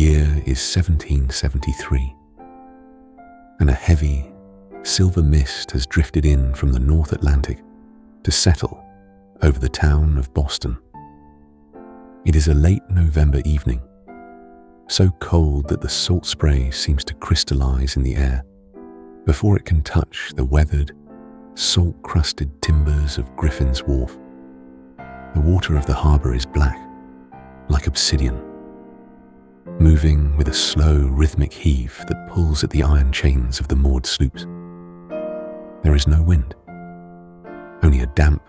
year is 1773, and a heavy, silver mist has drifted in from the North Atlantic to settle over the town of Boston. It is a late November evening, so cold that the salt spray seems to crystallize in the air before it can touch the weathered, salt-crusted timbers of Griffin's Wharf. The water of the harbour is black, like obsidian, moving with a slow, rhythmic heave that pulls at the iron chains of the moored sloops. There is no wind, only a damp,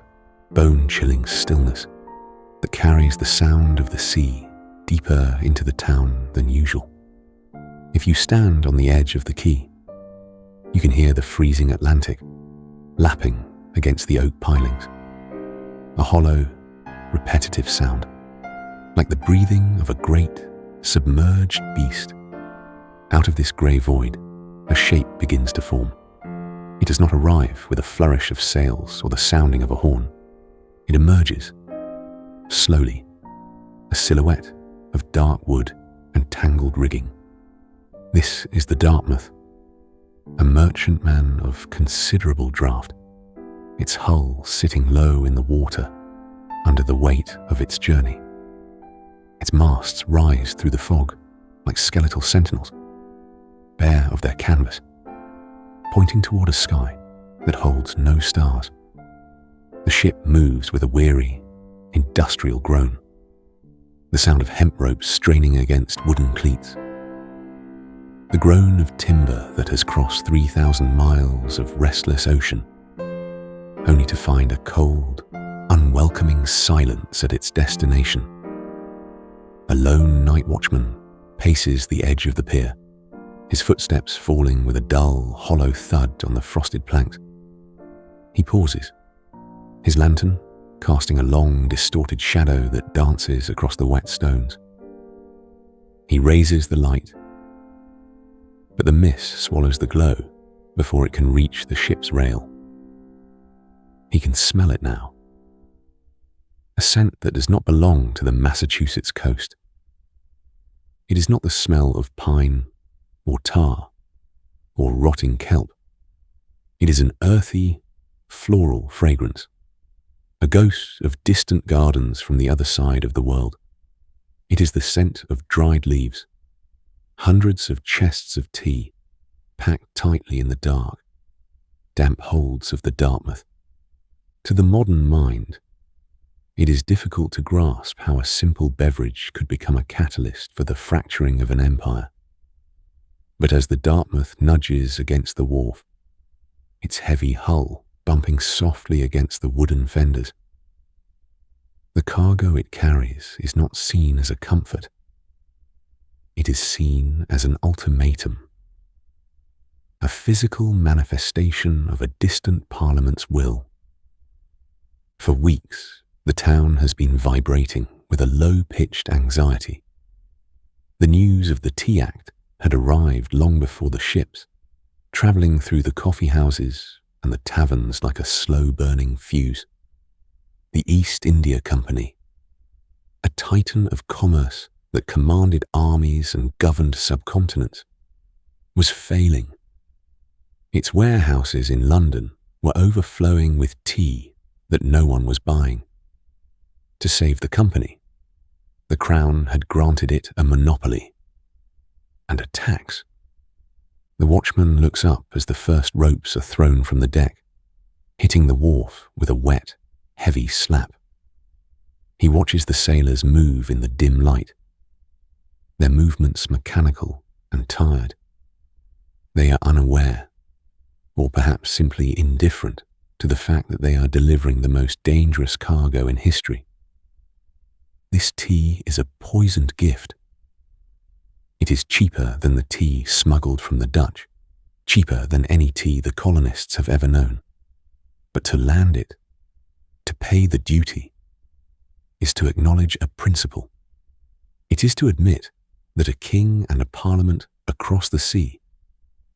bone-chilling stillness that carries the sound of the sea deeper into the town than usual. If you stand on the edge of the quay, you can hear the freezing Atlantic lapping against the oak pilings, a hollow, repetitive sound, like the breathing of a great, submerged beast. Out of this grey void, a shape begins to form. It does not arrive with a flourish of sails or the sounding of a horn. It emerges, slowly, a silhouette of dark wood and tangled rigging. This is the Dartmouth, a merchantman of considerable draught, its hull sitting low in the water under the weight of its journey. Its masts rise through the fog like skeletal sentinels, bare of their canvas, pointing toward a sky that holds no stars. The ship moves with a weary, industrial groan, the sound of hemp ropes straining against wooden cleats, the groan of timber that has crossed 3,000 miles of restless ocean, only to find a cold, unwelcoming silence at its destination. A lone night watchman paces the edge of the pier, his footsteps falling with a dull, hollow thud on the frosted planks. He pauses, his lantern casting a long, distorted shadow that dances across the wet stones. He raises the light, but the mist swallows the glow before it can reach the ship's rail. He can smell it now, a scent that does not belong to the Massachusetts coast. It is not the smell of pine or tar or rotting kelp. It is an earthy, floral fragrance, a ghost of distant gardens from the other side of the world. It is the scent of dried leaves, hundreds of chests of tea packed tightly in the dark, damp holds of the Dartmouth. To the modern mind, it is difficult to grasp how a simple beverage could become a catalyst for the fracturing of an empire. But as the Dartmouth nudges against the wharf, its heavy hull bumping softly against the wooden fenders, the cargo it carries is not seen as a comfort. It is seen as an ultimatum, a physical manifestation of a distant parliament's will. For weeks, the town has been vibrating with a low-pitched anxiety. The news of the Tea Act had arrived long before the ships, travelling through the coffee houses and the taverns like a slow-burning fuse. The East India Company, a titan of commerce that commanded armies and governed subcontinents, was failing. Its warehouses in London were overflowing with tea that no one was buying. To save the company, the Crown had granted it a monopoly and a tax. The watchman looks up as the first ropes are thrown from the deck, hitting the wharf with a wet, heavy slap. He watches the sailors move in the dim light, their movements mechanical and tired. They are unaware, or perhaps simply indifferent, to the fact that they are delivering the most dangerous cargo in history. This tea is a poisoned gift. It is cheaper than the tea smuggled from the Dutch, cheaper than any tea the colonists have ever known. But to land it, to pay the duty, is to acknowledge a principle. It is to admit that a king and a parliament across the sea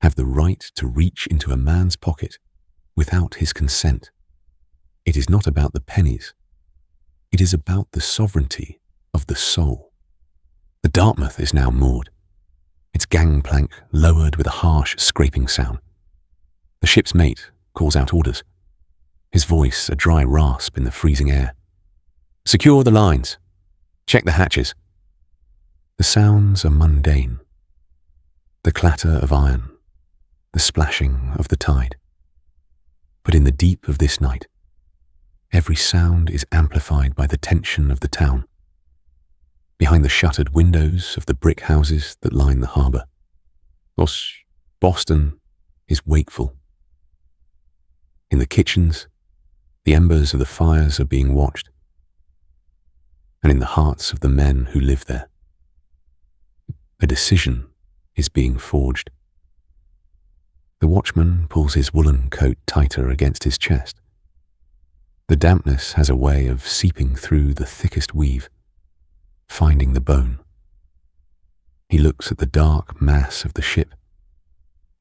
have the right to reach into a man's pocket without his consent. It is not about the pennies. It is about the sovereignty of the soul. The Dartmouth is now moored, its gangplank lowered with a harsh scraping sound. The ship's mate calls out orders, his voice a dry rasp in the freezing air. "Secure the lines. Check the hatches." The sounds are mundane. The clatter of iron, the splashing of the tide. But in the deep of this night, every sound is amplified by the tension of the town. Behind the shuttered windows of the brick houses that line the harbour, Boston is wakeful. In the kitchens, the embers of the fires are being watched, and in the hearts of the men who live there, a decision is being forged. The watchman pulls his woolen coat tighter against his chest. The dampness has a way of seeping through the thickest weave, finding the bone. He looks at the dark mass of the ship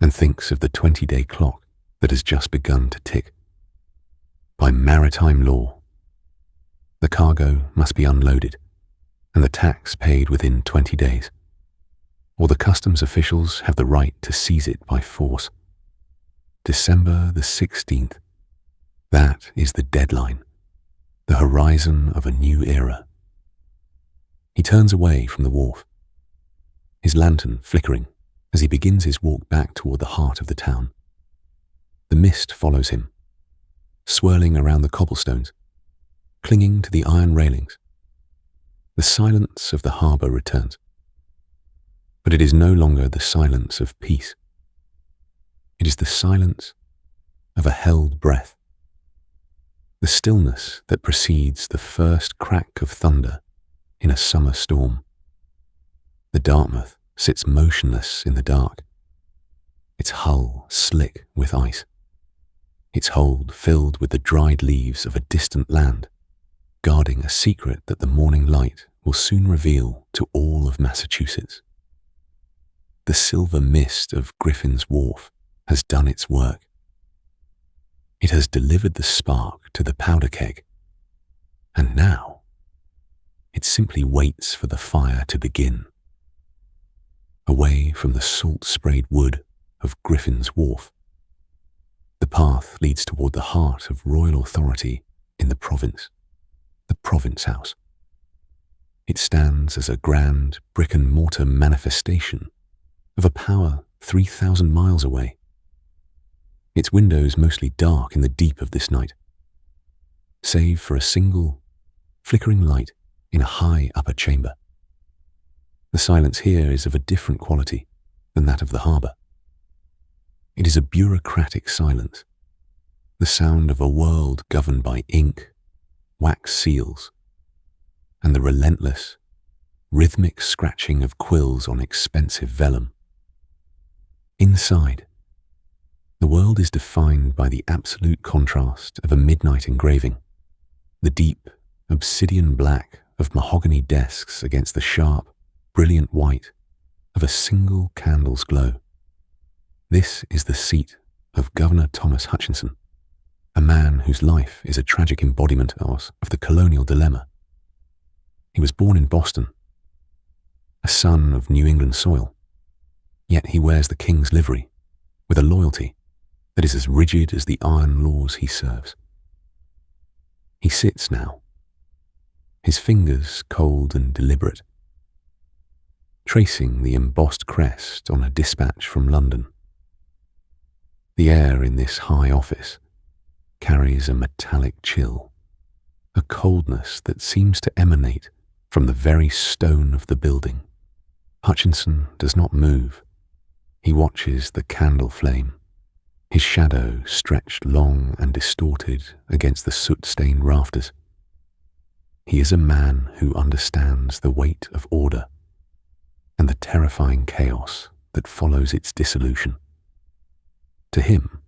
and thinks of the 20-day clock that has just begun to tick. By maritime law, the cargo must be unloaded and the tax paid within 20 days, or the customs officials have the right to seize it by force. December the 16th, that is the deadline, the horizon of a new era. He turns away from the wharf, his lantern flickering as he begins his walk back toward the heart of the town. The mist follows him, swirling around the cobblestones, clinging to the iron railings. The silence of the harbour returns, but it is no longer the silence of peace. It is the silence of a held breath, the stillness that precedes the first crack of thunder in a summer storm. The Dartmouth sits motionless in the dark, its hull slick with ice, its hold filled with the dried leaves of a distant land, guarding a secret that the morning light will soon reveal to all of Massachusetts. The silver mist of Griffin's Wharf has done its work. It has delivered the spark to the powder keg, and now it simply waits for the fire to begin. Away from the salt-sprayed wood of Griffin's Wharf, the path leads toward the heart of royal authority in the Province House. It stands as a grand brick-and-mortar manifestation of a power 3,000 miles away. Its windows mostly dark in the deep of this night, save for a single, flickering light in a high upper chamber. The silence here is of a different quality than that of the harbour. It is a bureaucratic silence, the sound of a world governed by ink, wax seals, and the relentless, rhythmic scratching of quills on expensive vellum. Inside, the world is defined by the absolute contrast of a midnight engraving, the deep, obsidian black of mahogany desks against the sharp, brilliant white of a single candle's glow. This is the seat of Governor Thomas Hutchinson, a man whose life is a tragic embodiment of the colonial dilemma. He was born in Boston, a son of New England soil, yet he wears the king's livery with a loyalty that is as rigid as the iron laws he serves. He sits now, his fingers cold and deliberate, tracing the embossed crest on a dispatch from London. The air in this high office carries a metallic chill, a coldness that seems to emanate from the very stone of the building. Hutchinson does not move. He watches the candle flame, his shadow stretched long and distorted against the soot-stained rafters. He is a man who understands the weight of order and the terrifying chaos that follows its dissolution. To him,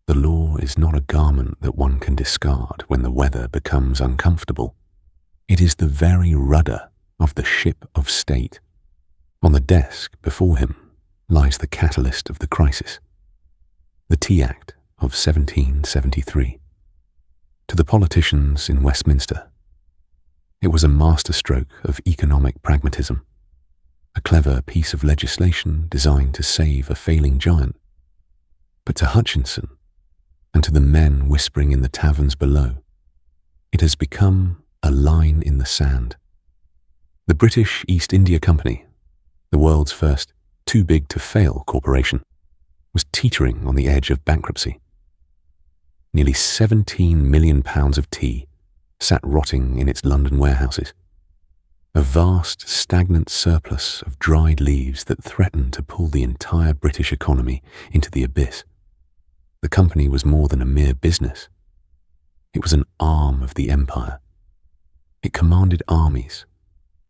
the law is not a garment that one can discard when the weather becomes uncomfortable. It is the very rudder of the ship of state. On the desk before him lies the catalyst of the crisis, the Tea Act of 1773. To the politicians in Westminster, it was a masterstroke of economic pragmatism, a clever piece of legislation designed to save a failing giant. But to Hutchinson, and to the men whispering in the taverns below, it has become a line in the sand. The British East India Company, the world's first too-big-to-fail corporation, was teetering on the edge of bankruptcy. Nearly £17 million of tea sat rotting in its London warehouses, a vast, stagnant surplus of dried leaves that threatened to pull the entire British economy into the abyss. The company was more than a mere business. It was an arm of the empire. It commanded armies,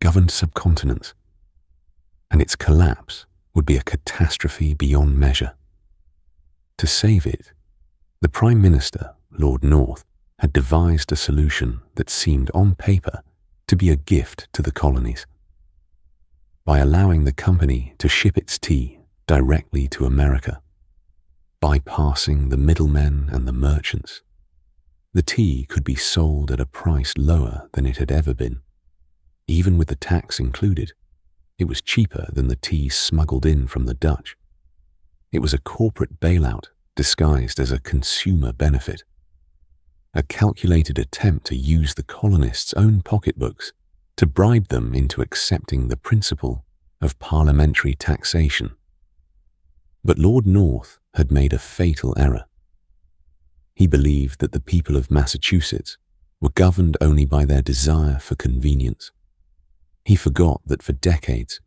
governed subcontinents, and its collapse would be a catastrophe beyond measure. To save it, the Prime Minister, Lord North, had devised a solution that seemed on paper to be a gift to the colonies. By allowing the company to ship its tea directly to America, bypassing the middlemen and the merchants, the tea could be sold at a price lower than it had ever been. Even with the tax included, it was cheaper than the tea smuggled in from the Dutch. It was a corporate bailout disguised as a consumer benefit, a calculated attempt to use the colonists' own pocketbooks to bribe them into accepting the principle of parliamentary taxation. But Lord North had made a fatal error. He believed that the people of Massachusetts were governed only by their desire for convenience. He forgot that for decades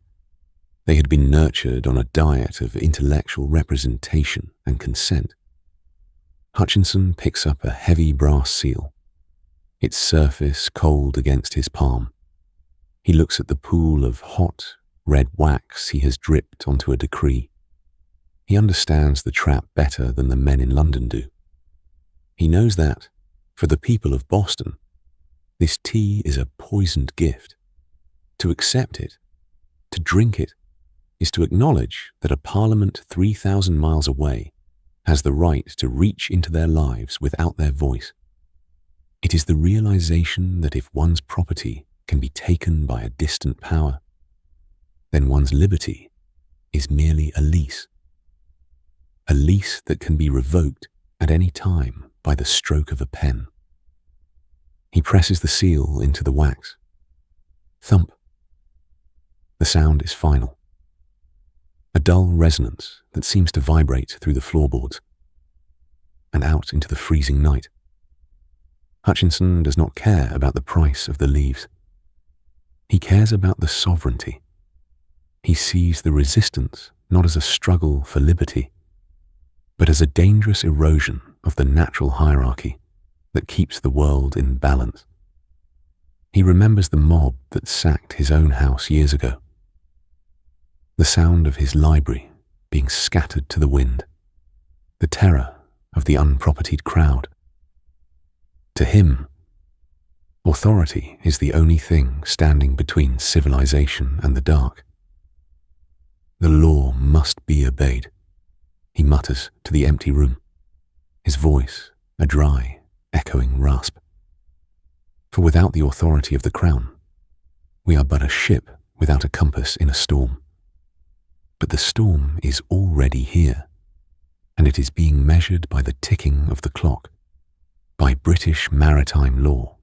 they had been nurtured on a diet of intellectual representation and consent. Hutchinson picks up a heavy brass seal, its surface cold against his palm. He looks at the pool of hot, red wax he has dripped onto a decree. He understands the trap better than the men in London do. He knows that, for the people of Boston, this tea is a poisoned gift. To accept it, to drink it, is to acknowledge that a parliament 3,000 miles away has the right to reach into their lives without their voice. It is the realization that if one's property can be taken by a distant power, then one's liberty is merely a lease that can be revoked at any time by the stroke of a pen. He presses the seal into the wax. Thump. The sound is final. A dull resonance that seems to vibrate through the floorboards and out into the freezing night. Hutchinson does not care about the price of the leaves. He cares about the sovereignty. He sees the resistance not as a struggle for liberty, but as a dangerous erosion of the natural hierarchy that keeps the world in balance. He remembers the mob that sacked his own house years ago. The sound of his library being scattered to the wind, the terror of the unpropertied crowd. To him, authority is the only thing standing between civilization and the dark. The law must be obeyed, he mutters to the empty room, his voice a dry, echoing rasp. For without the authority of the crown, we are but a ship without a compass in a storm. But the storm is already here, and it is being measured by the ticking of the clock, by British maritime law.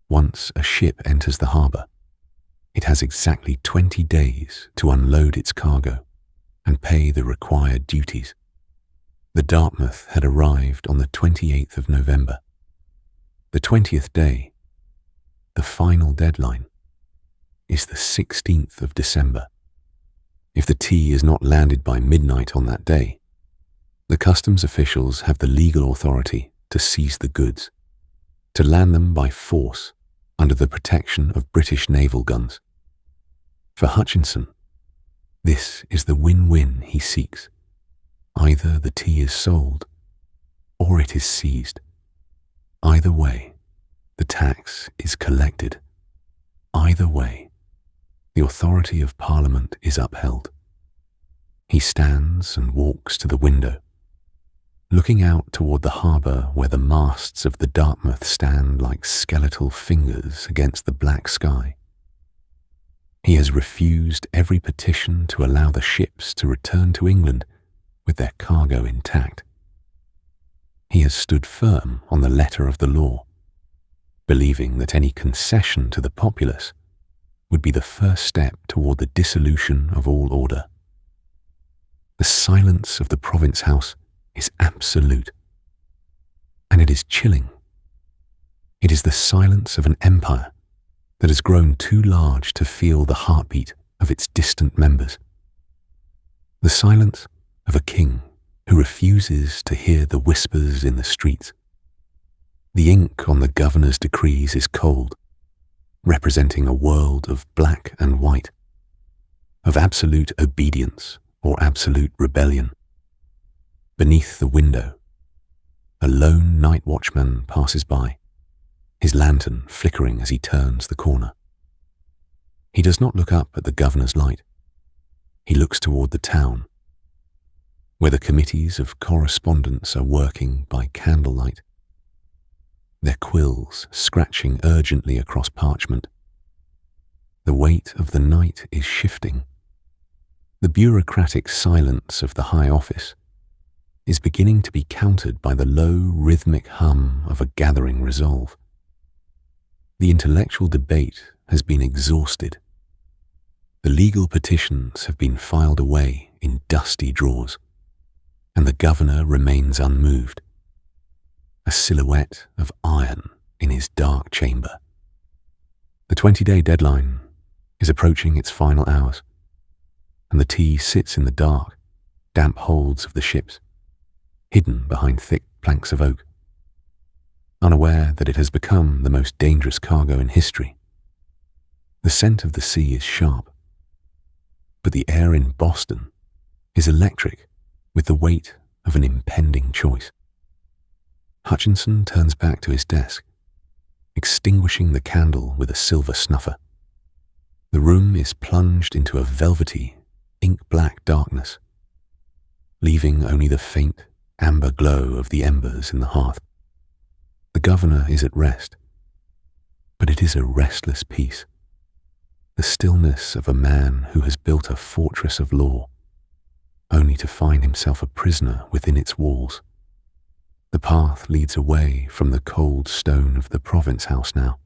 Once a ship enters the harbour, it has exactly 20 days to unload its cargo and pay the required duties. The Dartmouth had arrived on the 28th of November. The 20th day, the final deadline, is the 16th of December. If the tea is not landed by midnight on that day, the customs officials have the legal authority to seize the goods, to land them by force under the protection of British naval guns. For Hutchinson, this is the win-win he seeks. Either the tea is sold, or it is seized. Either way, the tax is collected. Either way, the authority of Parliament is upheld. He stands and walks to the window, looking out toward the harbour where the masts of the Dartmouth stand like skeletal fingers against the black sky. He has refused every petition to allow the ships to return to England with their cargo intact. He has stood firm on the letter of the law, believing that any concession to the populace would be the first step toward the dissolution of all order. The silence of the province house is absolute, and it is chilling. It is the silence of an empire that has grown too large to feel the heartbeat of its distant members. The silence of a king who refuses to hear the whispers in the streets. The ink on the governor's decrees is cold, representing a world of black and white, of absolute obedience or absolute rebellion. Beneath the window, a lone night watchman passes by, his lantern flickering as he turns the corner. He does not look up at the governor's light. He looks toward the town, where the committees of correspondence are working by candlelight, their quills scratching urgently across parchment. The weight of the night is shifting. The bureaucratic silence of the high office is beginning to be countered by the low rhythmic hum of a gathering resolve. The intellectual debate has been exhausted. The legal petitions have been filed away in dusty drawers, and the governor remains unmoved, a silhouette of iron in his dark chamber. The 20-day deadline is approaching its final hours, and the tea sits in the dark, damp holds of the ships, hidden behind thick planks of oak, unaware that it has become the most dangerous cargo in history. The scent of the sea is sharp, but the air in Boston is electric with the weight of an impending choice. Hutchinson turns back to his desk, extinguishing the candle with a silver snuffer. The room is plunged into a velvety, ink-black darkness, leaving only the faint, amber glow of the embers in the hearth. The governor is at rest, but it is a restless peace, the stillness of a man who has built a fortress of law, only to find himself a prisoner within its walls. The path leads away from the cold stone of the province house now,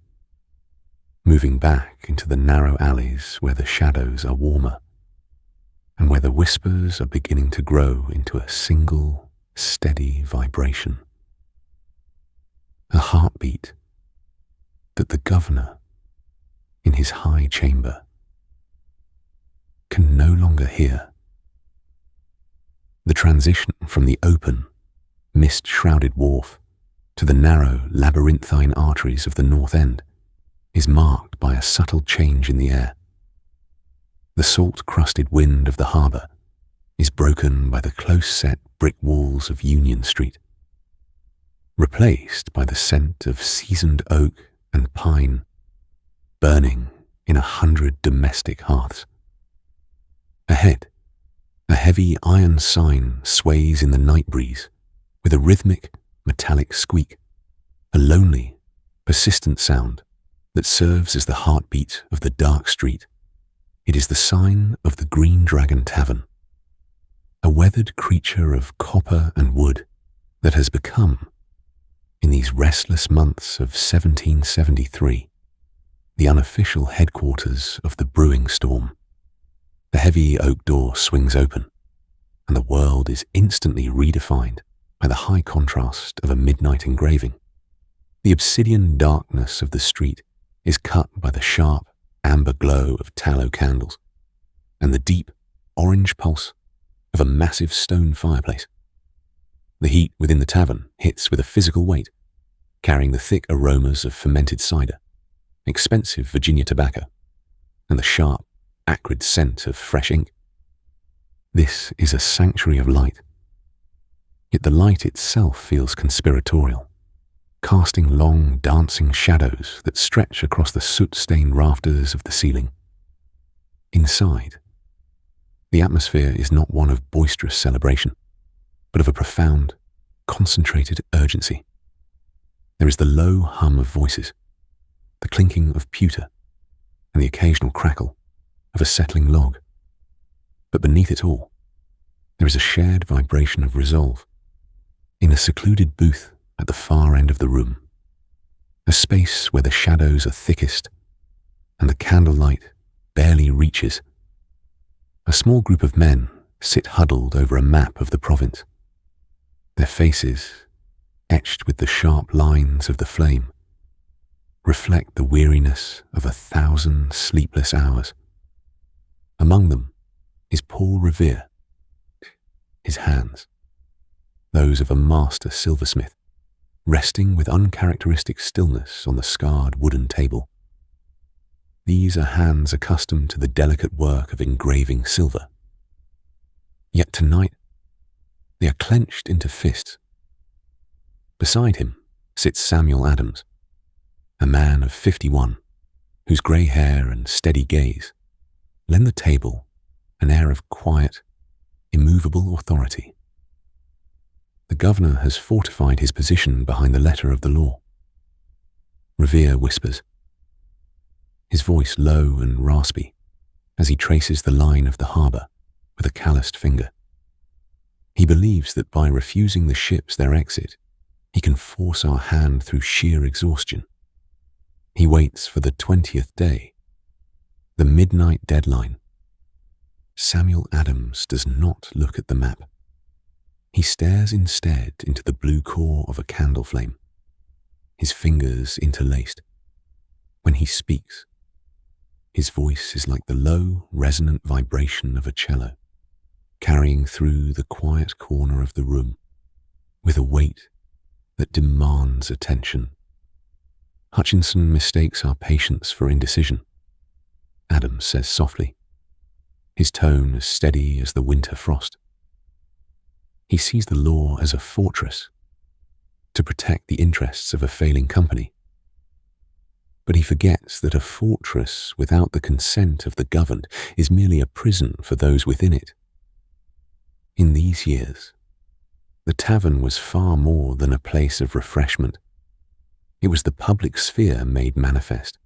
moving back into the narrow alleys where the shadows are warmer, and where the whispers are beginning to grow into a single, steady vibration. A heartbeat that the governor, in his high chamber, can no longer hear. The transition from the open, mist-shrouded wharf to the narrow, labyrinthine arteries of the North End is marked by a subtle change in the air. The salt-crusted wind of the harbour is broken by the close-set brick walls of Union Street, replaced by the scent of seasoned oak and pine burning in 100 domestic hearths. Ahead, a heavy iron sign sways in the night breeze with a rhythmic, metallic squeak, a lonely, persistent sound that serves as the heartbeat of the dark street. It is the sign of the Green Dragon Tavern, a weathered creature of copper and wood that has become, in these restless months of 1773, the unofficial headquarters of the brewing storm. The heavy oak door swings open, and the world is instantly redefined by the high contrast of a midnight engraving. The obsidian darkness of the street is cut by the sharp, amber glow of tallow candles, and the deep, orange pulse of a massive stone fireplace. The heat within the tavern hits with a physical weight, carrying the thick aromas of fermented cider, expensive Virginia tobacco, and the sharp, acrid scent of fresh ink. This is a sanctuary of light, yet the light itself feels conspiratorial, casting long, dancing shadows that stretch across the soot-stained rafters of the ceiling. Inside, the atmosphere is not one of boisterous celebration, but of a profound, concentrated urgency. There is the low hum of voices, the clinking of pewter, and the occasional crackle of a settling log. But beneath it all, there is a shared vibration of resolve. In a secluded booth at the far end of the room, a space where the shadows are thickest and the candlelight barely reaches, a small group of men sit huddled over a map of the province, their faces, etched with the sharp lines of the flame, reflect the weariness of 1,000 sleepless hours. Among them is Paul Revere, his hands, those of a master silversmith, resting with uncharacteristic stillness on the scarred wooden table. These are hands accustomed to the delicate work of engraving silver. Yet tonight, they are clenched into fists. Beside him sits Samuel Adams, a man of 51, whose grey hair and steady gaze lend the table an air of quiet, immovable authority. The governor has fortified his position behind the letter of the law. Revere whispers, his voice low and raspy as he traces the line of the harbour with a calloused finger. He believes that by refusing the ships their exit, he can force our hand through sheer exhaustion. He waits for the 20th day, the midnight deadline. Samuel Adams does not look at the map. He stares instead into the blue core of a candle flame, his fingers interlaced. When he speaks, his voice is like the low, resonant vibration of a cello, carrying through the quiet corner of the room with a weight that demands attention. Hutchinson mistakes our patience for indecision, Adams says softly, his tone as steady as the winter frost. He sees the law as a fortress to protect the interests of a failing company. But he forgets that a fortress without the consent of the governed is merely a prison for those within it. In these years, the tavern was far more than a place of refreshment. It was the public sphere made manifest,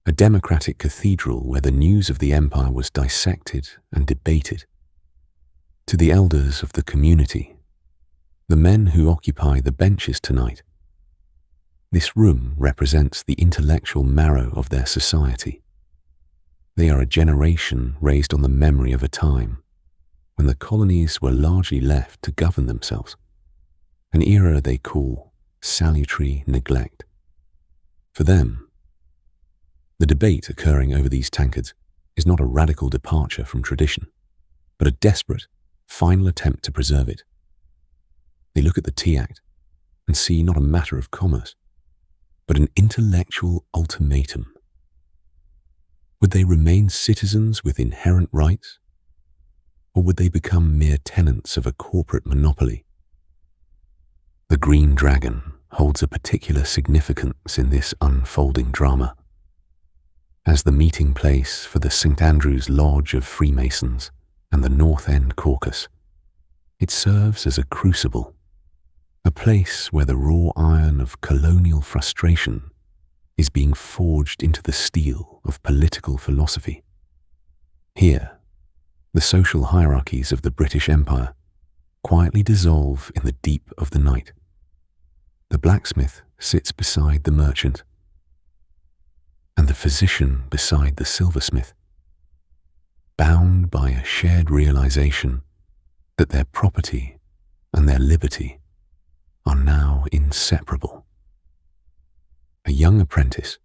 a democratic cathedral where the news of the empire was dissected and debated. To the elders of the community, the men who occupy the benches tonight, this room represents the intellectual marrow of their society. They are a generation raised on the memory of a time when the colonies were largely left to govern themselves, an era they call salutary neglect. For them, the debate occurring over these tankards is not a radical departure from tradition, but a desperate, final attempt to preserve it. They look at the Tea Act and see not a matter of commerce, but an intellectual ultimatum. Would they remain citizens with inherent rights, or would they become mere tenants of a corporate monopoly? The Green Dragon holds a particular significance in this unfolding drama. As the meeting place for the St. Andrew's Lodge of Freemasons and the North End Caucus, it serves as a crucible, a place where the raw iron of colonial frustration is being forged into the steel of political philosophy. Here, the social hierarchies of the British Empire quietly dissolve in the deep of the night. The blacksmith sits beside the merchant, and the physician beside the silversmith, bound by a shared realization that their property and their liberty are now inseparable. A young apprentice,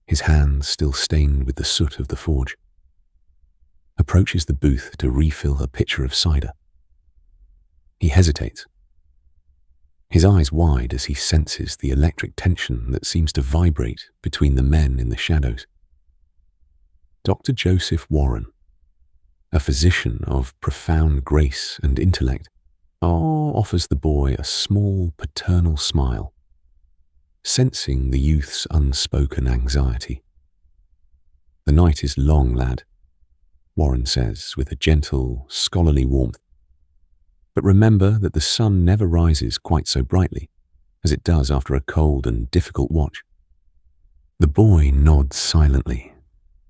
his hands still stained with the soot of the forge, approaches the booth to refill a pitcher of cider. He hesitates, his eyes wide as he senses the electric tension that seems to vibrate between the men in the shadows. Dr. Joseph Warren, a physician of profound grace and intellect, offers the boy a small paternal smile, sensing the youth's unspoken anxiety. "The night is long, lad," Warren says with a gentle, scholarly warmth. "But remember that the sun never rises quite so brightly as it does after a cold and difficult watch." The boy nods silently,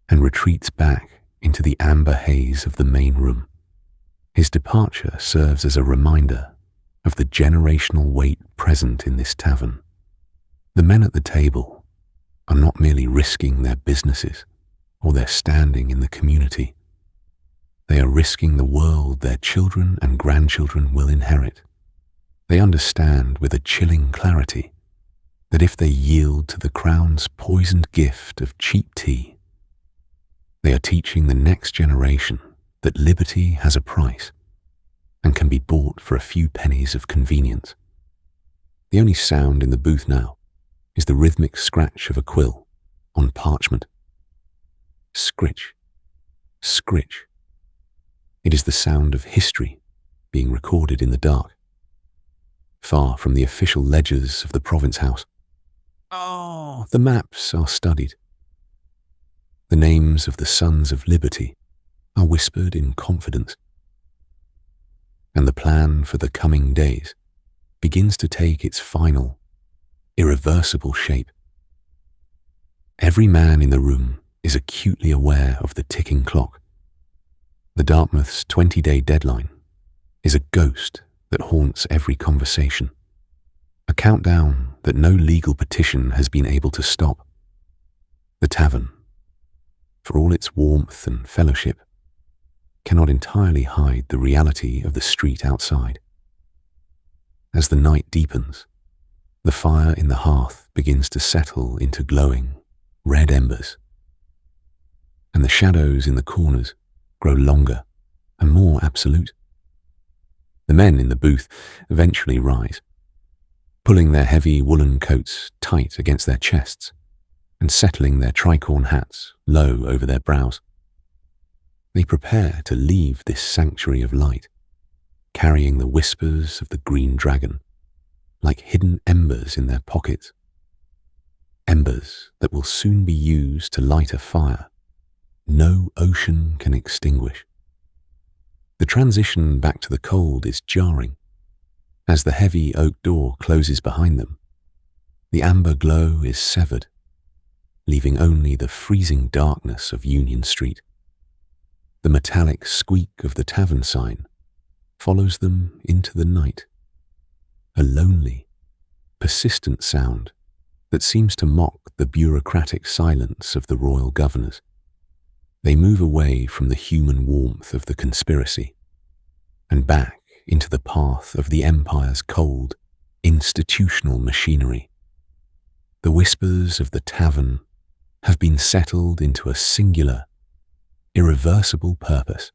and retreats back into the amber haze of the main room. His departure serves as a reminder of the generational weight present in this tavern. The men at the table are not merely risking their businesses or their standing in the community. They are risking the world their children and grandchildren will inherit. They understand with a chilling clarity that if they yield to the crown's poisoned gift of cheap tea, they are teaching the next generation that liberty has a price and can be bought for a few pennies of convenience. The only sound in the booth now is the rhythmic scratch of a quill on parchment. Scritch, scritch. It is the sound of history being recorded in the dark, far from the official ledgers of the province house. Oh, the maps are studied. The names of the sons of liberty are whispered in confidence. And the plan for the coming days begins to take its final, irreversible shape. Every man in the room is acutely aware of the ticking clock. The Dartmouth's 20-day deadline is a ghost that haunts every conversation, a countdown that no legal petition has been able to stop. The tavern, for all its warmth and fellowship, cannot entirely hide the reality of the street outside. As the night deepens, the fire in the hearth begins to settle into glowing, red embers, and the shadows in the corners grow longer and more absolute. The men in the booth eventually rise, pulling their heavy woolen coats tight against their chests and settling their tricorn hats low over their brows. They prepare to leave this sanctuary of light, carrying the whispers of the green dragon, like hidden embers in their pockets. Embers that will soon be used to light a fire no ocean can extinguish. The transition back to the cold is jarring. As the heavy oak door closes behind them, the amber glow is severed, leaving only the freezing darkness of Union Street. The metallic squeak of the tavern sign follows them into the night, a lonely, persistent sound that seems to mock the bureaucratic silence of the royal governors. They move away from the human warmth of the conspiracy and back into the path of the empire's cold, institutional machinery. The whispers of the tavern have been settled into a singular, irreversible purpose.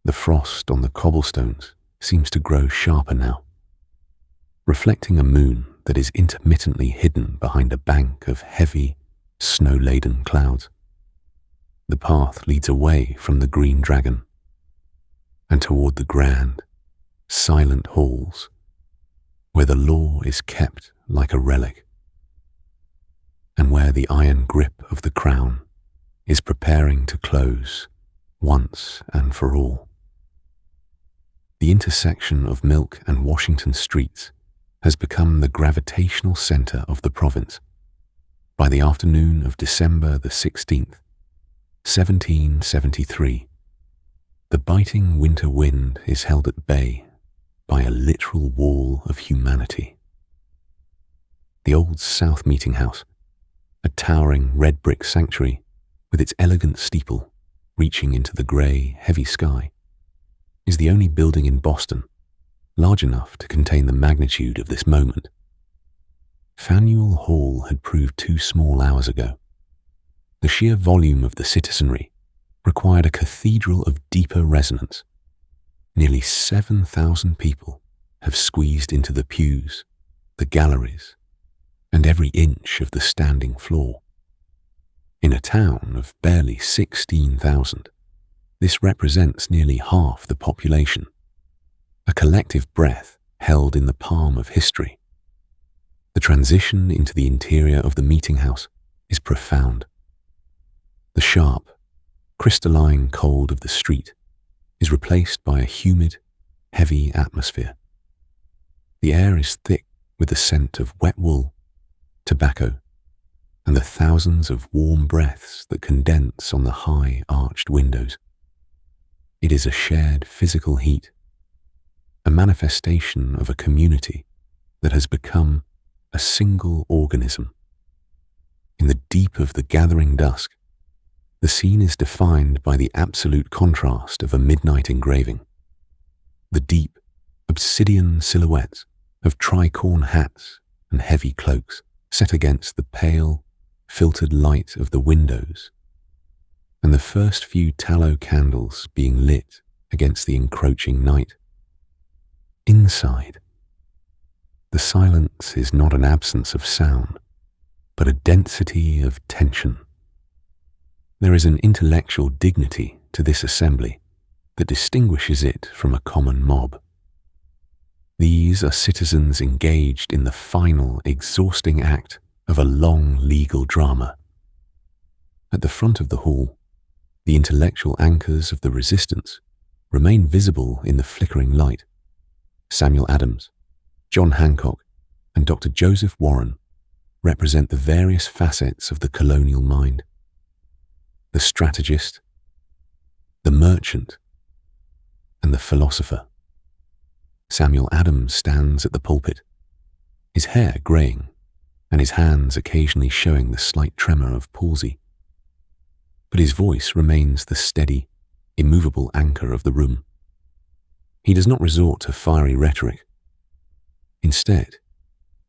The frost on the cobblestones seems to grow sharper now, reflecting a moon that is intermittently hidden behind a bank of heavy, snow-laden clouds. The path leads away from the green dragon and toward the grand, silent halls where the law is kept like a relic and where the iron grip of the crown is preparing to close once and for all. The intersection of Milk and Washington streets has become the gravitational center of the province. By the afternoon of December the 16th, 1773, the biting winter wind is held at bay by a literal wall of humanity. The old South Meeting House, a towering red brick sanctuary with its elegant steeple reaching into the grey, heavy sky, is the only building in Boston large enough to contain the magnitude of this moment. Faneuil Hall had proved too small hours ago. The sheer volume of the citizenry required a cathedral of deeper resonance. Nearly 7,000 people have squeezed into the pews, the galleries, and every inch of the standing floor. In a town of barely 16,000, this represents nearly half the population, a collective breath held in the palm of history. The transition into the interior of the meeting house is profound. The sharp, crystalline cold of the street is replaced by a humid, heavy atmosphere. The air is thick with the scent of wet wool, tobacco, and the thousands of warm breaths that condense on the high arched windows. It is a shared physical heat, a manifestation of a community that has become a single organism. In the deep of the gathering dusk, the scene is defined by the absolute contrast of a midnight engraving. The deep, obsidian silhouettes of tricorn hats and heavy cloaks set against the pale, filtered light of the windows, and the first few tallow candles being lit against the encroaching night. Inside, the silence is not an absence of sound, but a density of tension. There is an intellectual dignity to this assembly that distinguishes it from a common mob. These are citizens engaged in the final, exhausting act of a long legal drama. At the front of the hall, the intellectual anchors of the resistance remain visible in the flickering light. Samuel Adams, John Hancock, and Dr. Joseph Warren represent the various facets of the colonial mind. The strategist, the merchant, and the philosopher. Samuel Adams stands at the pulpit, his hair greying and his hands occasionally showing the slight tremor of palsy. But his voice remains the steady, immovable anchor of the room. He does not resort to fiery rhetoric. Instead,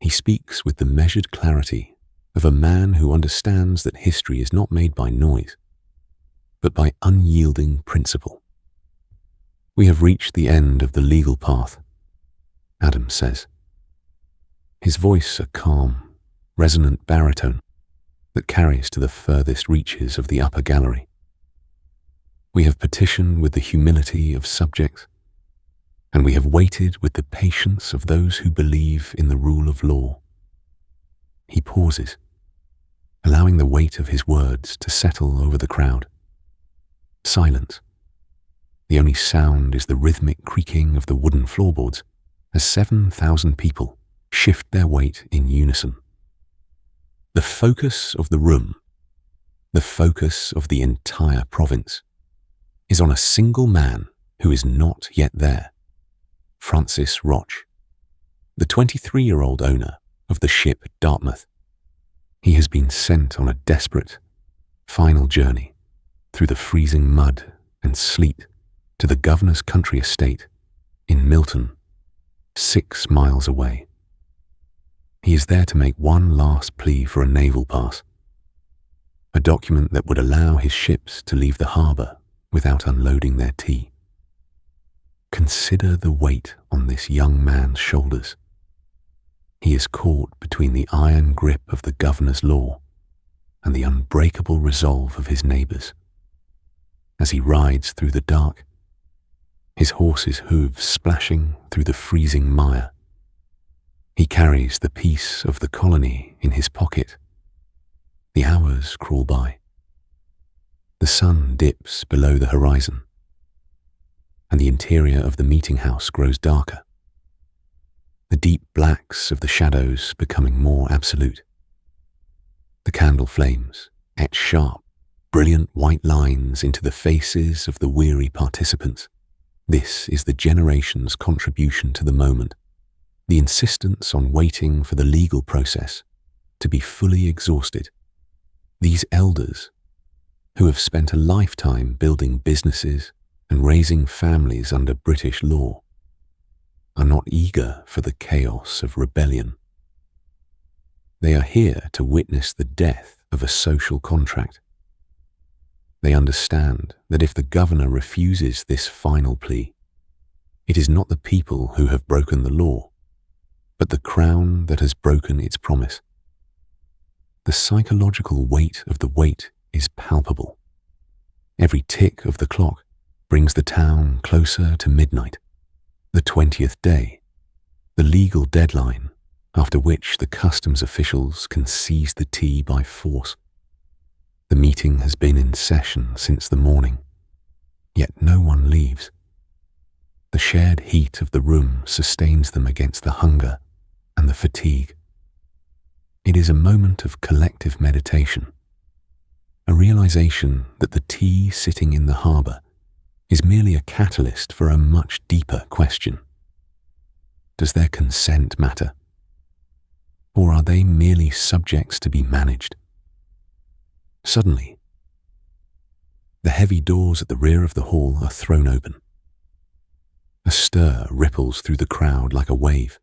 he speaks with the measured clarity of a man who understands that history is not made by noise, but by unyielding principle. "We have reached the end of the legal path," Adams says. His voice a calm, resonant baritone that carries to the furthest reaches of the upper gallery. "We have petitioned with the humility of subjects, and we have waited with the patience of those who believe in the rule of law." He pauses, allowing the weight of his words to settle over the crowd. Silence. The only sound is the rhythmic creaking of the wooden floorboards as 7,000 people shift their weight in unison. The focus of the room, the focus of the entire province, is on a single man who is not yet there. Francis Roch, the 23-year-old owner of the ship Dartmouth. He has been sent on a desperate, final journey through the freezing mud and sleet to the governor's country estate in Milton, 6 miles away. He is there to make one last plea for a naval pass, a document that would allow his ships to leave the harbour without unloading their tea. Consider the weight on this young man's shoulders. He is caught between the iron grip of the governor's law and the unbreakable resolve of his neighbours. As he rides through the dark, his horse's hooves splashing through the freezing mire, he carries the peace of the colony in his pocket. The hours crawl by. The sun dips below the horizon, and the interior of the meeting house grows darker, the deep blacks of the shadows becoming more absolute. The candle flames etch sharp, brilliant white lines into the faces of the weary participants. This is the generation's contribution to the moment, the insistence on waiting for the legal process to be fully exhausted. These elders, who have spent a lifetime building businesses and raising families under British law, are not eager for the chaos of rebellion. They are here to witness the death of a social contract. They understand that if the governor refuses this final plea, it is not the people who have broken the law, but the crown that has broken its promise. The psychological weight of the wait is palpable. Every tick of the clock brings the town closer to midnight, the 20th day, the legal deadline after which the customs officials can seize the tea by force. The meeting has been in session since the morning, yet no one leaves. The shared heat of the room sustains them against the hunger and the fatigue. It is a moment of collective meditation, a realization that the tea sitting in the harbour is merely a catalyst for a much deeper question. Does their consent matter? Or are they merely subjects to be managed? Suddenly, the heavy doors at the rear of the hall are thrown open. A stir ripples through the crowd like a wave.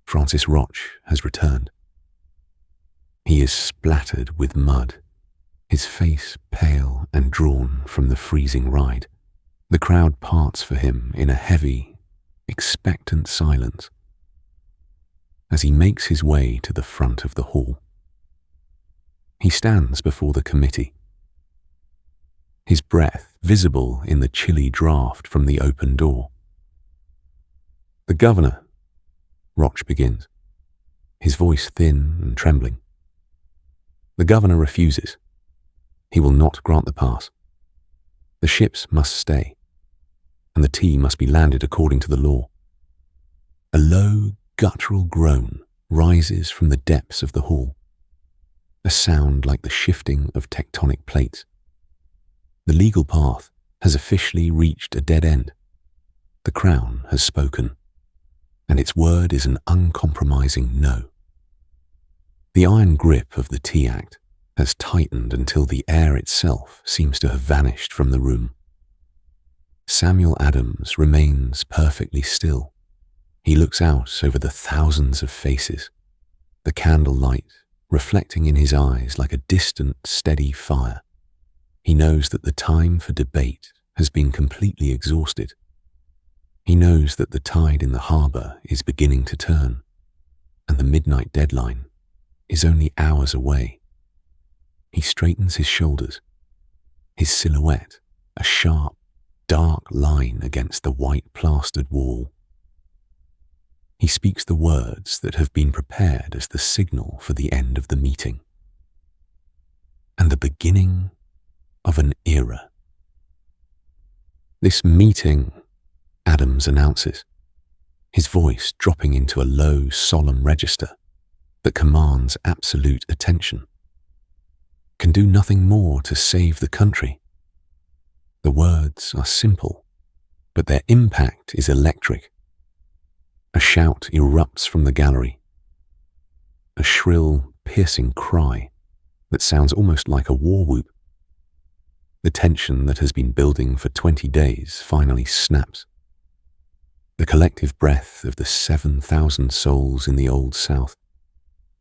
Francis Roch has returned. He is splattered with mud, his face pale and drawn from the freezing ride. The crowd parts for him in a heavy, expectant silence as he makes his way to the front of the hall. He stands before the committee, his breath visible in the chilly draught from the open door. "The governor," Roch begins, his voice thin and trembling. The governor refuses. He will not grant the pass. The ships must stay, and the tea must be landed according to the law. A low, guttural groan rises from the depths of the hall, a sound like the shifting of tectonic plates. The legal path has officially reached a dead end. The Crown has spoken, and its word is an uncompromising no. The iron grip of the Tea Act has tightened until the air itself seems to have vanished from the room. Samuel Adams remains perfectly still. He looks out over the thousands of faces, the candlelight reflecting in his eyes like a distant, steady fire. He knows that the time for debate has been completely exhausted. He knows that the tide in the harbour is beginning to turn, and the midnight deadline is only hours away. He straightens his shoulders, his silhouette a sharp, dark line against the white plastered wall. He speaks the words that have been prepared as the signal for the end of the meeting and the beginning of an era. "This meeting," Adams announces, his voice dropping into a low, solemn register that commands absolute attention, "can do nothing more to save the country." The words are simple, but their impact is electric. A shout erupts from the gallery, a shrill, piercing cry that sounds almost like a war whoop. The tension that has been building for 20 days finally snaps. The collective breath of the 7,000 souls in the Old South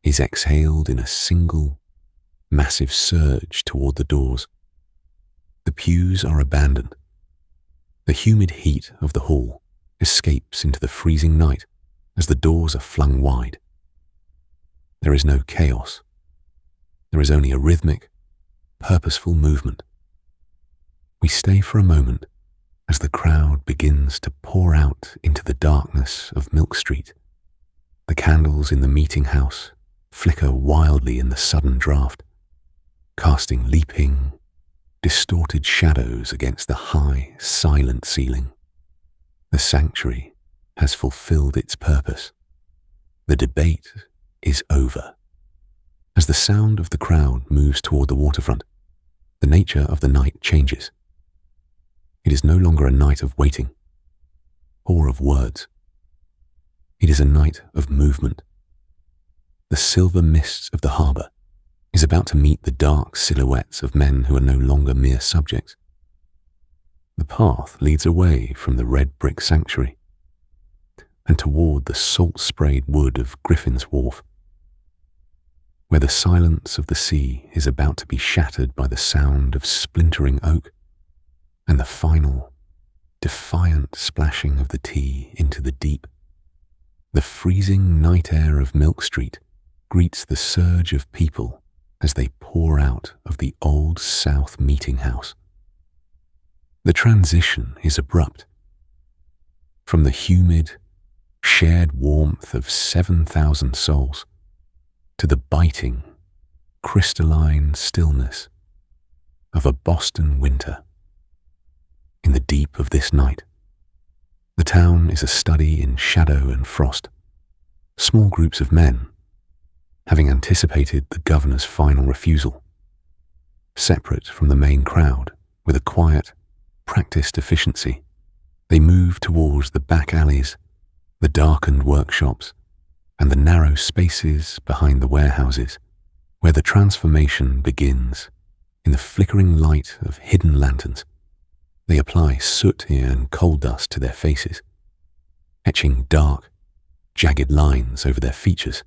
is exhaled in a single, massive surge toward the doors. The pews are abandoned. The humid heat of the hall escapes into the freezing night as the doors are flung wide. There is no chaos. There is only a rhythmic, purposeful movement. We stay for a moment as the crowd begins to pour out into the darkness of Milk Street. The candles in the meeting house flicker wildly in the sudden draft, casting leaping, distorted shadows against the high, silent ceiling. The sanctuary has fulfilled its purpose. The debate is over. As the sound of the crowd moves toward the waterfront, the nature of the night changes. It is no longer a night of waiting or of words. It is a night of movement. The silver mists of the harbour is about to meet the dark silhouettes of men who are no longer mere subjects. The path leads away from the red brick sanctuary and toward the salt-sprayed wood of Griffin's Wharf, where the silence of the sea is about to be shattered by the sound of splintering oak and the final, defiant splashing of the tea into the deep. The freezing night air of Milk Street greets the surge of people as they pour out of the Old South meeting house. The transition is abrupt. From the humid, shared warmth of 7,000 souls to the biting, crystalline stillness of a Boston winter. In the deep of this night, the town is a study in shadow and frost. Small groups of men, having anticipated the governor's final refusal. Separate from the main crowd, with a quiet, practiced efficiency, they move towards the back alleys, the darkened workshops, and the narrow spaces behind the warehouses, where the transformation begins. In the flickering light of hidden lanterns, they apply soot and coal dust to their faces, etching dark, jagged lines over their features.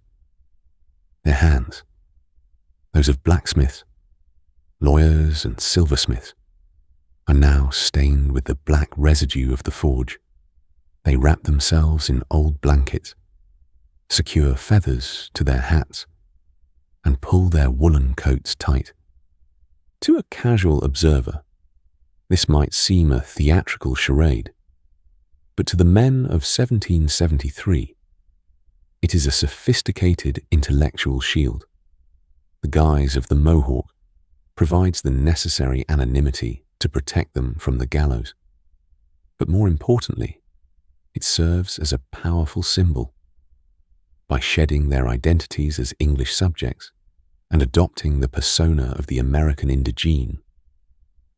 Their hands, those of blacksmiths, lawyers and silversmiths, are now stained with the black residue of the forge. They wrap themselves in old blankets, secure feathers to their hats, and pull their woolen coats tight. To a casual observer, this might seem a theatrical charade, but to the men of 1773, it is a sophisticated intellectual shield. The guise of the mohawk provides the necessary anonymity to protect them from the gallows. But more importantly, it serves as a powerful symbol. By shedding their identities as English subjects and adopting the persona of the American indigene,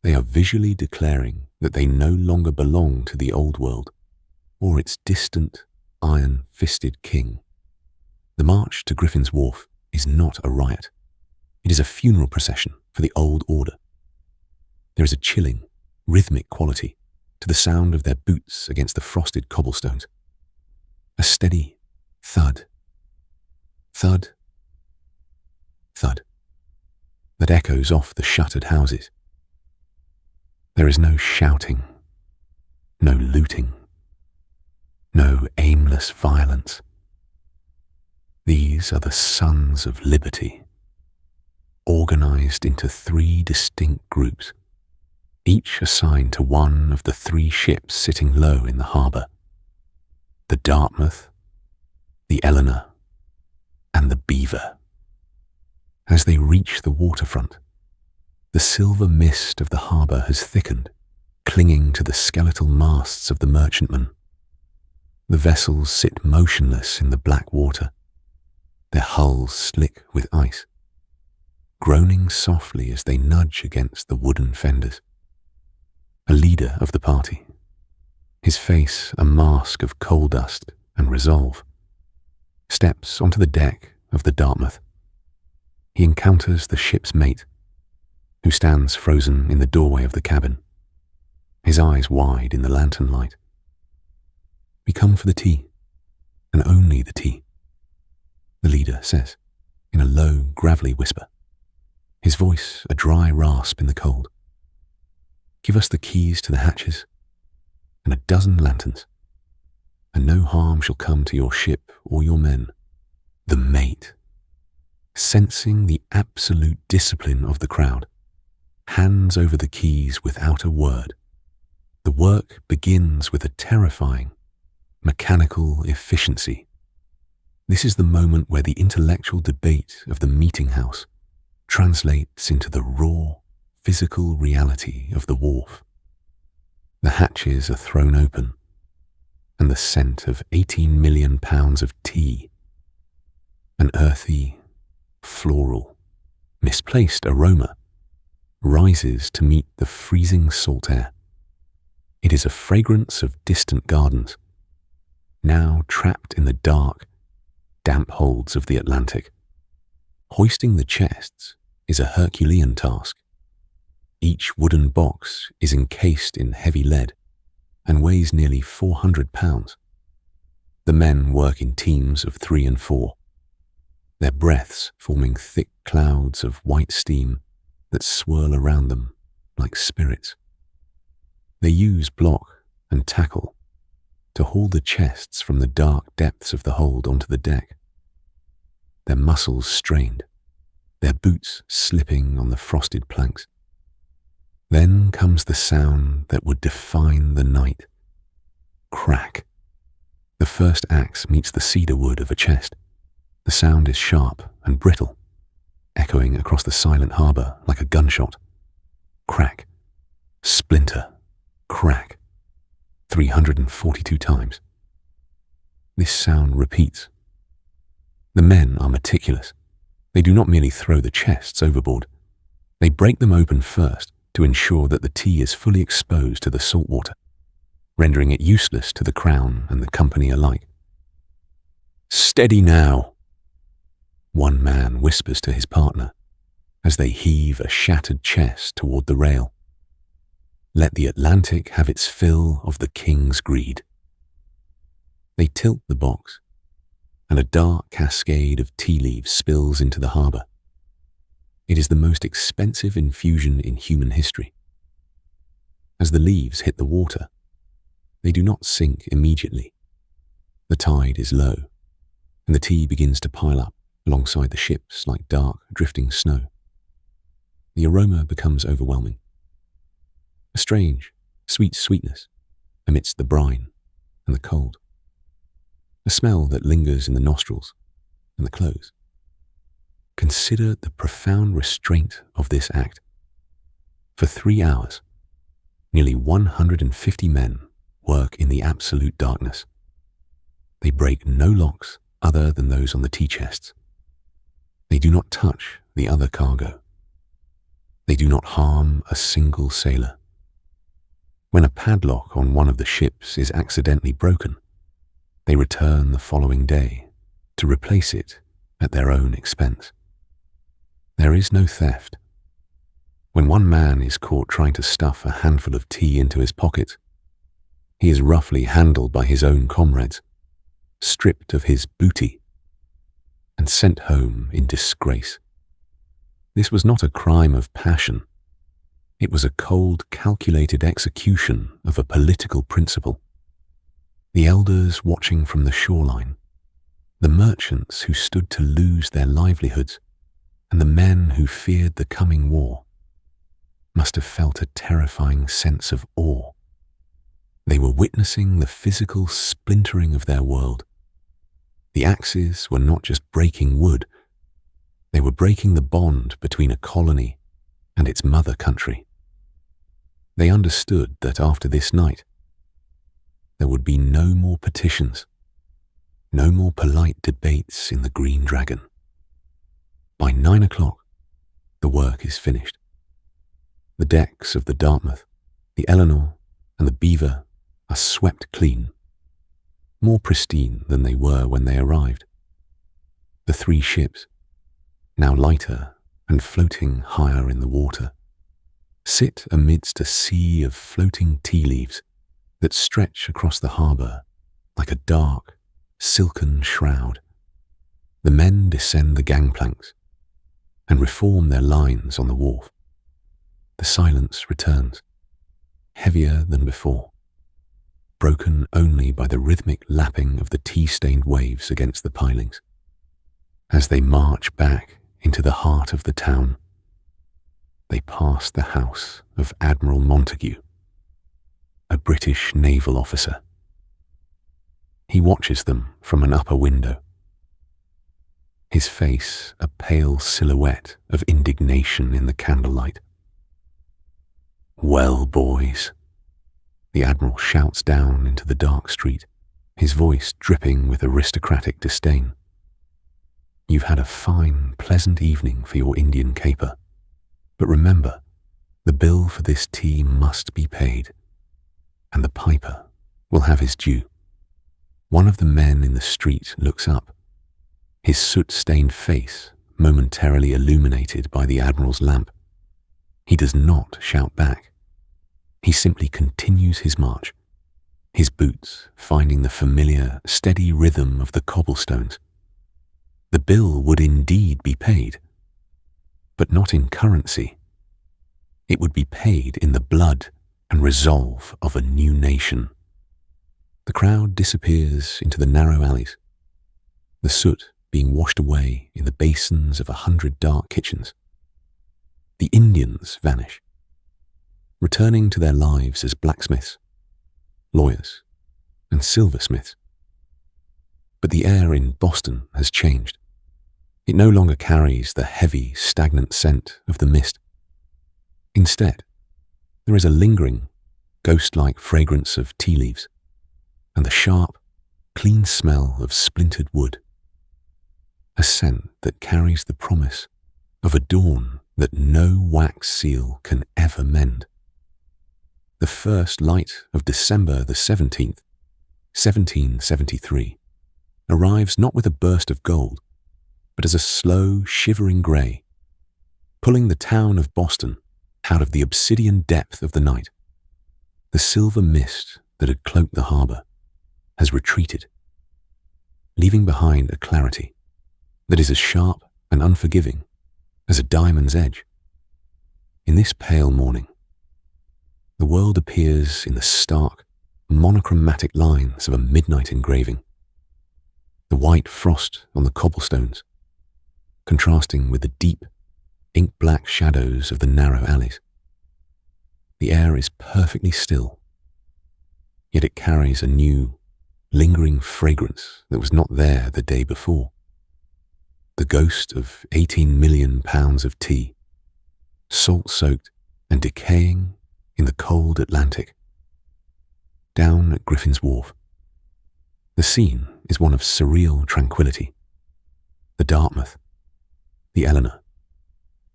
they are visually declaring that they no longer belong to the old world or its distant, iron-fisted king. The march to Griffin's Wharf is not a riot. It is a funeral procession for the old order. There is a chilling, rhythmic quality to the sound of their boots against the frosted cobblestones. A steady thud, thud, thud that echoes off the shuttered houses. There is no shouting, no looting, no aimless violence. These are the Sons of Liberty, organized into 3 distinct groups, each assigned to one of the 3 ships sitting low in the harbour: the Dartmouth, the Eleanor, and the Beaver. As they reach the waterfront, the silver mist of the harbour has thickened, clinging to the skeletal masts of the merchantmen. The vessels sit motionless in the black water, their hulls slick with ice, groaning softly as they nudge against the wooden fenders. A leader of the party, his face a mask of coal dust and resolve, steps onto the deck of the Dartmouth. He encounters the ship's mate, who stands frozen in the doorway of the cabin, his eyes wide in the lantern light. "We come for the tea, and only the tea," the leader says, in a low, gravelly whisper, his voice a dry rasp in the cold. "Give us the keys to the hatches, and a dozen lanterns, and no harm shall come to your ship or your men." The mate, sensing the absolute discipline of the crowd, hands over the keys without a word. The work begins with a terrifying, mechanical efficiency. This is the moment where the intellectual debate of the meeting house translates into the raw, physical reality of the wharf. The hatches are thrown open, and the scent of 18 million pounds of tea, an earthy, floral, misplaced aroma, rises to meet the freezing salt air. It is a fragrance of distant gardens, now trapped in the dark, damp holds of the Atlantic. Hoisting the chests is a Herculean task. Each wooden box is encased in heavy lead and weighs nearly 400 pounds. The men work in teams of 3 and 4, their breaths forming thick clouds of white steam that swirl around them like spirits. They use block and tackle to haul the chests from the dark depths of the hold onto the deck, their muscles strained, their boots slipping on the frosted planks. Then comes the sound that would define the night. Crack. The first axe meets the cedar wood of a chest. The sound is sharp and brittle, echoing across the silent harbour like a gunshot. Crack. Splinter. Crack. 342 times. This sound repeats. The men are meticulous. They do not merely throw the chests overboard. They break them open first to ensure that the tea is fully exposed to the salt water, rendering it useless to the crown and the company alike. "Steady now," one man whispers to his partner as they heave a shattered chest toward the rail. "Let the Atlantic have its fill of the king's greed." They tilt the box, and a dark cascade of tea leaves spills into the harbour. It is the most expensive infusion in human history. As the leaves hit the water, they do not sink immediately. The tide is low, and the tea begins to pile up alongside the ships like dark, drifting snow. The aroma becomes overwhelming. A strange, sweet sweetness amidst the brine and the cold. A smell that lingers in the nostrils and the clothes. Consider the profound restraint of this act. For 3 hours, nearly 150 men work in the absolute darkness. They break no locks other than those on the tea chests. They do not touch the other cargo. They do not harm a single sailor. When a padlock on one of the ships is accidentally broken, they return the following day to replace it at their own expense. There is no theft. When one man is caught trying to stuff a handful of tea into his pocket, he is roughly handled by his own comrades, stripped of his booty, and sent home in disgrace. This was not a crime of passion. It was a cold, calculated execution of a political principle. The elders watching from the shoreline, the merchants who stood to lose their livelihoods, and the men who feared the coming war, must have felt a terrifying sense of awe. They were witnessing the physical splintering of their world. The axes were not just breaking wood, they were breaking the bond between a colony and its mother country. They understood that after this night, there would be no more petitions, no more polite debates in the Green Dragon. By 9 o'clock, the work is finished. The decks of the Dartmouth, the Eleanor, and the Beaver are swept clean, more pristine than they were when they arrived. The 3 ships, now lighter and floating higher in the water, sit amidst a sea of floating tea leaves that stretch across the harbour like a dark, silken shroud. The men descend the gangplanks and reform their lines on the wharf. The silence returns, heavier than before, broken only by the rhythmic lapping of the tea-stained waves against the pilings. As they march back into the heart of the town, they pass the house of Admiral Montague, a British naval officer. He watches them from an upper window, his face a pale silhouette of indignation in the candlelight. "Well, boys," the Admiral shouts down into the dark street, his voice dripping with aristocratic disdain. "You've had a fine, pleasant evening for your Indian caper, but remember, the bill for this tea must be paid, and the piper will have his due." One of the men in the street looks up, his soot-stained face momentarily illuminated by the Admiral's lamp. He does not shout back. He simply continues his march, his boots finding the familiar, steady rhythm of the cobblestones. The bill would indeed be paid, but not in currency. It would be paid in the blood and resolve of a new nation. The crowd disappears into the narrow alleys, the soot being washed away in the basins of 100 dark kitchens. The Indians vanish, returning to their lives as blacksmiths, lawyers, and silversmiths. But the air in Boston has changed. It no longer carries the heavy, stagnant scent of the mist. Instead, there is a lingering, ghost-like fragrance of tea leaves and the sharp, clean smell of splintered wood. a scent that carries the promise of a dawn that no wax seal can ever mend. The first light of December the 17th, 1773, arrives not with a burst of gold, but as a slow, shivering grey, pulling the town of Boston out of the obsidian depth of the night. The silver mist that had cloaked the harbour has retreated, leaving behind a clarity that is as sharp and unforgiving as a diamond's edge. In this pale morning, the world appears in the stark, monochromatic lines of a midnight engraving. The white frost on the cobblestones, contrasting with the deep, ink-black shadows of the narrow alleys. The air is perfectly still, yet it carries a new, lingering fragrance that was not there the day before. The ghost of 18 million pounds of tea, salt-soaked and decaying in the cold Atlantic. Down at Griffin's Wharf, the scene is one of surreal tranquility. The Dartmouth, the Eleanor,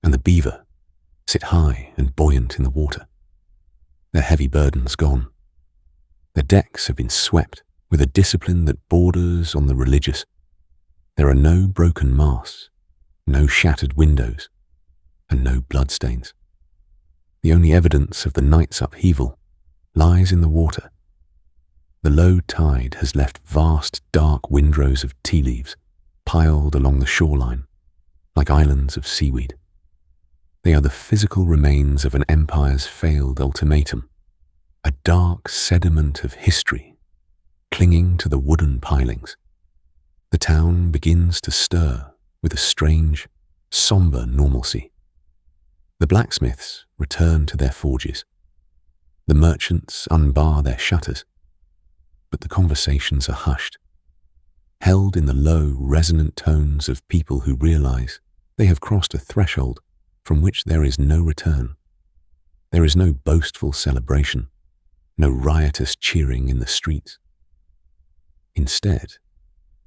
and the Beaver sit high and buoyant in the water, their heavy burdens gone. Their decks have been swept with a discipline that borders on the religious. There are no broken masts, no shattered windows, and no bloodstains. The only evidence of the night's upheaval lies in the water. The low tide has left vast dark windrows of tea leaves piled along the shoreline, like islands of seaweed. They are the physical remains of an empire's failed ultimatum, a dark sediment of history clinging to the wooden pilings. The town begins to stir with a strange, sombre normalcy. The blacksmiths return to their forges. The merchants unbar their shutters, but the conversations are hushed, held in the low, resonant tones of people who realize they have crossed a threshold from which there is no return. There is no boastful celebration, no riotous cheering in the streets. Instead,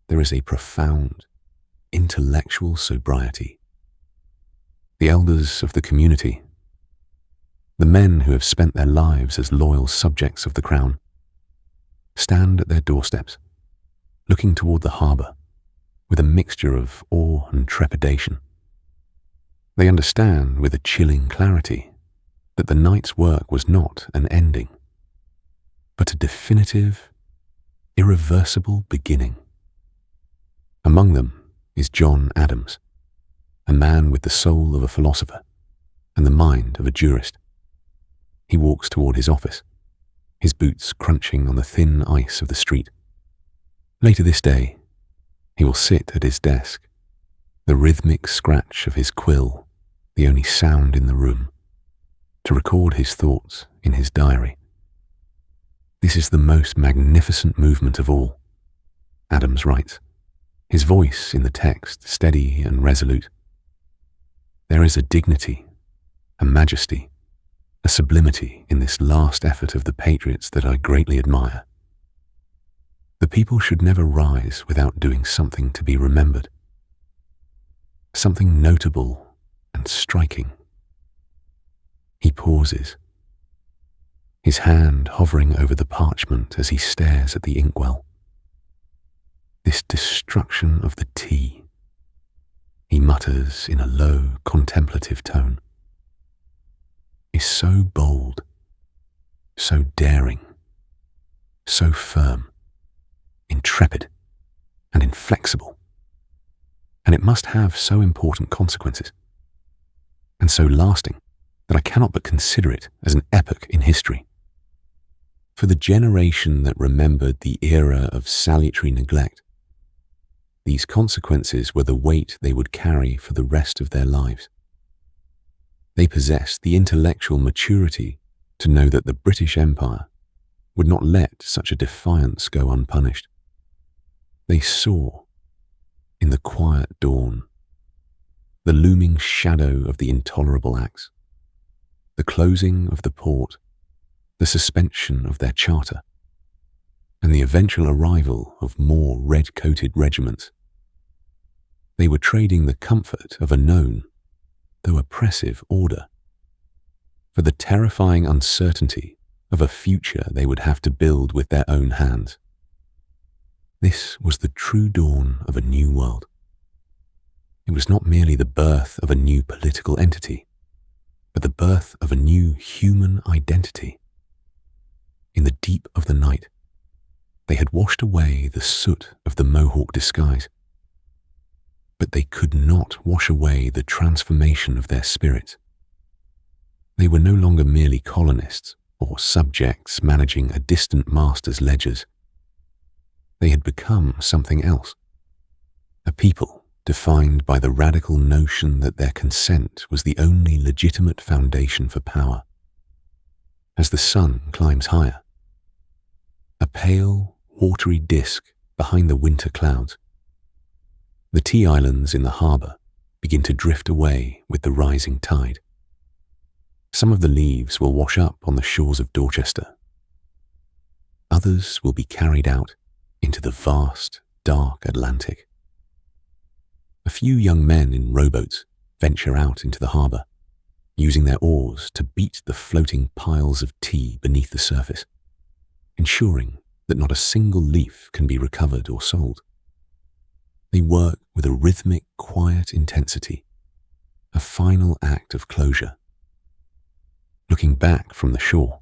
there is a profound, intellectual sobriety. The elders of the community, the men who have spent their lives as loyal subjects of the crown, stand at their doorsteps, looking toward the harbour with a mixture of awe and trepidation. They understand with a chilling clarity that the night's work was not an ending, but a definitive, irreversible beginning. Among them is John Adams, a man with the soul of a philosopher and the mind of a jurist. He walks toward his office, his boots crunching on the thin ice of the street. Later this day, he will sit at his desk, the rhythmic scratch of his quill the only sound in the room, to record his thoughts in his diary. This is the most magnificent movement of all, Adams writes, his voice in the text steady and resolute. There is a dignity, a majesty, a sublimity in this last effort of the patriots that I greatly admire. The people should never rise without doing something to be remembered, something notable and striking. He pauses, his hand hovering over the parchment as he stares at the inkwell. This destruction of the tea, he mutters in a low, contemplative tone, is so bold, so daring, so firm, intrepid, and inflexible, and it must have so important consequences, and so lasting, that I cannot but consider it as an epoch in history. For the generation that remembered the era of salutary neglect, these consequences were the weight they would carry for the rest of their lives. They possessed the intellectual maturity to know that the British Empire would not let such a defiance go unpunished. They saw, in the quiet dawn, the looming shadow of the intolerable acts, the closing of the port, the suspension of their charter, and the eventual arrival of more red-coated regiments. They were trading the comfort of a known, though oppressive, order for the terrifying uncertainty of a future they would have to build with their own hands. This was the true dawn of a new world. It was not merely the birth of a new political entity, but the birth of a new human identity. In the deep of the night, they had washed away the soot of the Mohawk disguise, but they could not wash away the transformation of their spirits. They were no longer merely colonists or subjects managing a distant master's ledgers. They had become something else, a people defined by the radical notion that their consent was the only legitimate foundation for power. As the sun climbs higher, a pale, watery disk behind the winter clouds, the tea islands in the harbour begin to drift away with the rising tide. Some of the leaves will wash up on the shores of Dorchester. Others will be carried out into the vast, dark Atlantic. A few young men in rowboats venture out into the harbour, using their oars to beat the floating piles of tea beneath the surface, ensuring that not a single leaf can be recovered or sold. They work with a rhythmic, quiet intensity, a final act of closure. Looking back from the shore,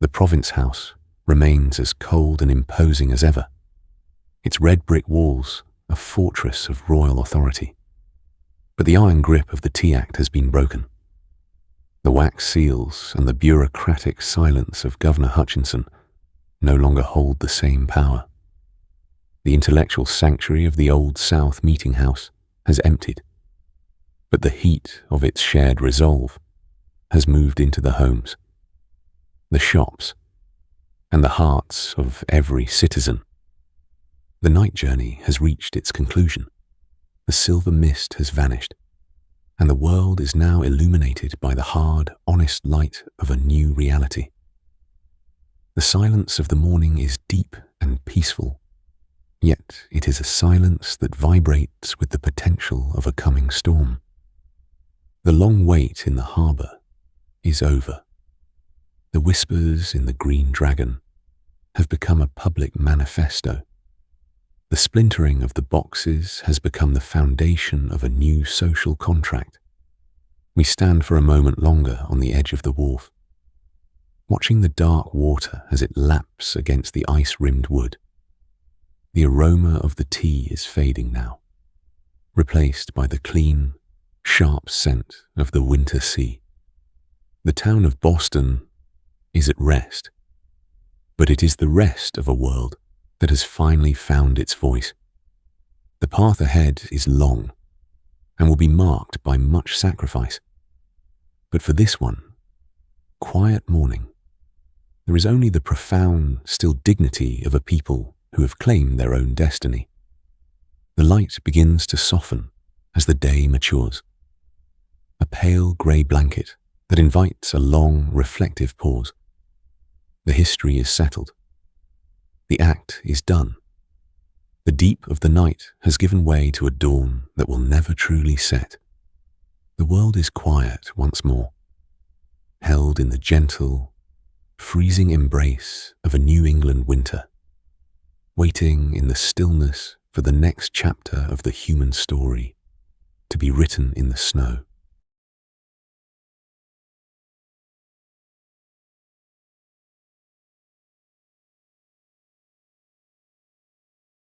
the province house remains as cold and imposing as ever, its red brick walls a fortress of royal authority. But the iron grip of the Tea Act has been broken. The wax seals and the bureaucratic silence of Governor Hutchinson no longer hold the same power. The intellectual sanctuary of the Old South Meeting House has emptied, but the heat of its shared resolve has moved into the homes, the shops, and the hearts of every citizen. The night journey has reached its conclusion. The silver mist has vanished, and the world is now illuminated by the hard, honest light of a new reality. The silence of the morning is deep and peaceful, yet it is a silence that vibrates with the potential of a coming storm. The long wait in the harbour is over. The whispers in the Green Dragon have become a public manifesto. The splintering of the boxes has become the foundation of a new social contract. We stand for a moment longer on the edge of the wharf, watching the dark water as it laps against the ice-rimmed wood. The aroma of the tea is fading now, replaced by the clean, sharp scent of the winter sea. The town of Boston is at rest, but it is the rest of a world that has finally found its voice. The path ahead is long and will be marked by much sacrifice. But for this one, quiet morning, there is only the profound, still dignity of a people who have claimed their own destiny. The light begins to soften as the day matures. A pale grey blanket that invites a long, reflective pause. The history is settled. The act is done. The deep of the night has given way to a dawn that will never truly set. The world is quiet once more, held in the gentle, freezing embrace of a New England winter, waiting in the stillness for the next chapter of the human story to be written in the snow.